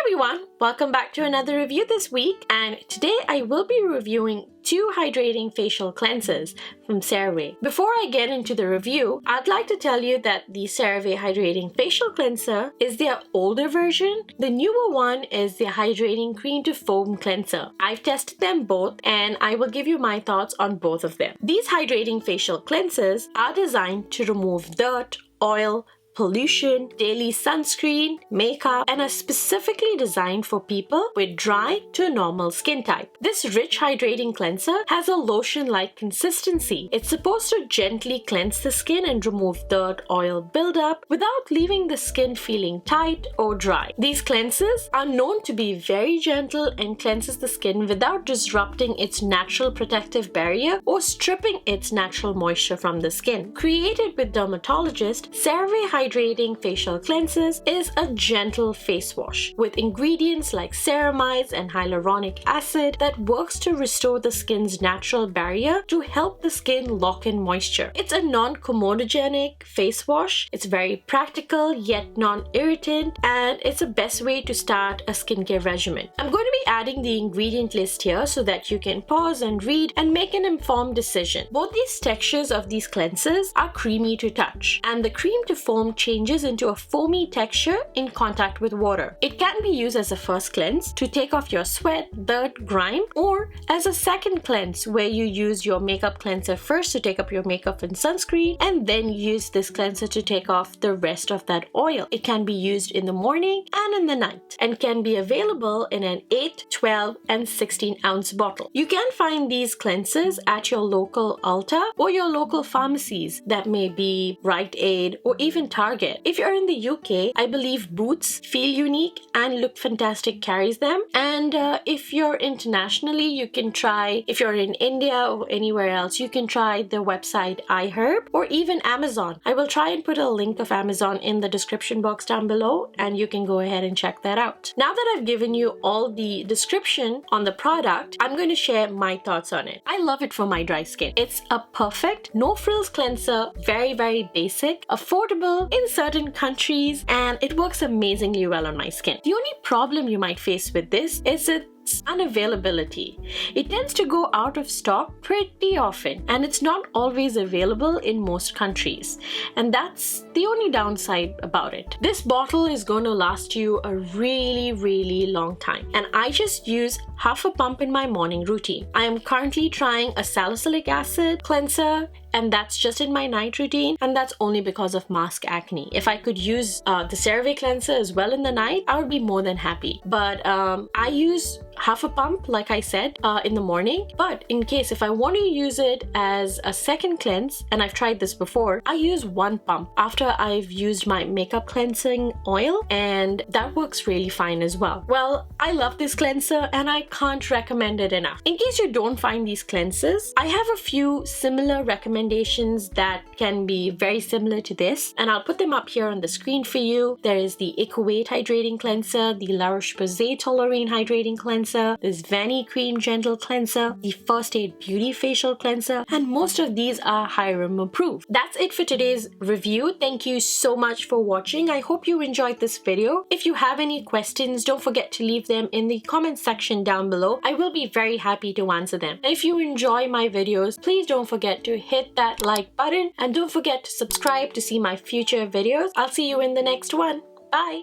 everyone, welcome back to another review this week, and today I will be reviewing two hydrating facial cleansers from CeraVe. Before I get into the review, I'd like to tell you that the CeraVe Hydrating Facial Cleanser is their older version. The newer one is the Hydrating Cream to Foam Cleanser. I've tested them both and I will give you my thoughts on both of them. These hydrating facial cleansers are designed to remove dirt, oil, pollution, daily sunscreen, makeup, and are specifically designed for people with dry to normal skin type. This rich hydrating cleanser has a lotion-like consistency. It's supposed to gently cleanse the skin and remove dirt, oil buildup without leaving the skin feeling tight or dry. These cleansers are known to be very gentle and cleanses the skin without disrupting its natural protective barrier or stripping its natural moisture from the skin. Created with dermatologists, CeraVe Hydrating Facial Cleansers is a gentle face wash with ingredients like ceramides and hyaluronic acid that works to restore the skin's natural barrier to help the skin lock in moisture. It's a non-comedogenic face wash. It's very practical yet non-irritant, and it's the best way to start a skincare regimen. I'm going to be adding the ingredient list here so that you can pause and read and make an informed decision. Both these textures of these cleansers are creamy to touch, and the cream to foam changes into a foamy texture in contact with water. It can be used as a first cleanse to take off your sweat, dirt, grime, or as a second cleanse where you use your makeup cleanser first to take up your makeup and sunscreen and then use this cleanser to take off the rest of that oil. It can be used in the morning and in the night and can be available in an 8, 12, and 16 ounce bottle. You can find these cleansers at your local Ulta or your local pharmacies. That may be Rite Aid or even Target. If you're in the UK, I believe Boots, Feel Unique, and Look Fantastic carries them. And if you're internationally, you can try, if you're in India or anywhere else, you can try the website iHerb or even Amazon. I will try and put a link of Amazon in the description box down below and you can go ahead and check that out. Now that I've given you all the description on the product, I'm going to share my thoughts on it. I love it for my dry skin. It's a perfect no-frills cleanser, very basic, affordable in certain countries, and it works amazingly well on my skin. The only problem you might face with this is its unavailability. It tends to go out of stock pretty often, and it's not always available in most countries, and that's the only downside about it. This bottle is going to last you a really long time, and I just use half a pump in my morning routine. I am currently trying a salicylic acid cleanser, and that's just in my night routine, and that's only because of mask acne. If I could use the CeraVe cleanser as well in the night, I would be more than happy. But I use half a pump, like I said, in the morning. But in case if I want to use it as a second cleanse, and I've tried this before, I use one pump after I've used my makeup cleansing oil, and that works really fine as well. Well, I love this cleanser and I can't recommend it enough. In case you don't find these cleansers, I have a few similar recommendations that can be very similar to this, and I'll put them up here on the screen for you. There is the Eco-Weight Hydrating Cleanser, the La Roche-Posay Toleriane Hydrating Cleanser, this Vanny Cream Gentle Cleanser, the First Aid Beauty Facial Cleanser, and most of these are Hyram approved. That's it for today's review. Thank you so much for watching. I hope you enjoyed this video. If you have any questions, don't forget to leave them in the comment section down below. I will be very happy to answer them. And if you enjoy my videos, please don't forget to hit that like button and don't forget to subscribe to see my future videos. I'll see you in the next one. Bye!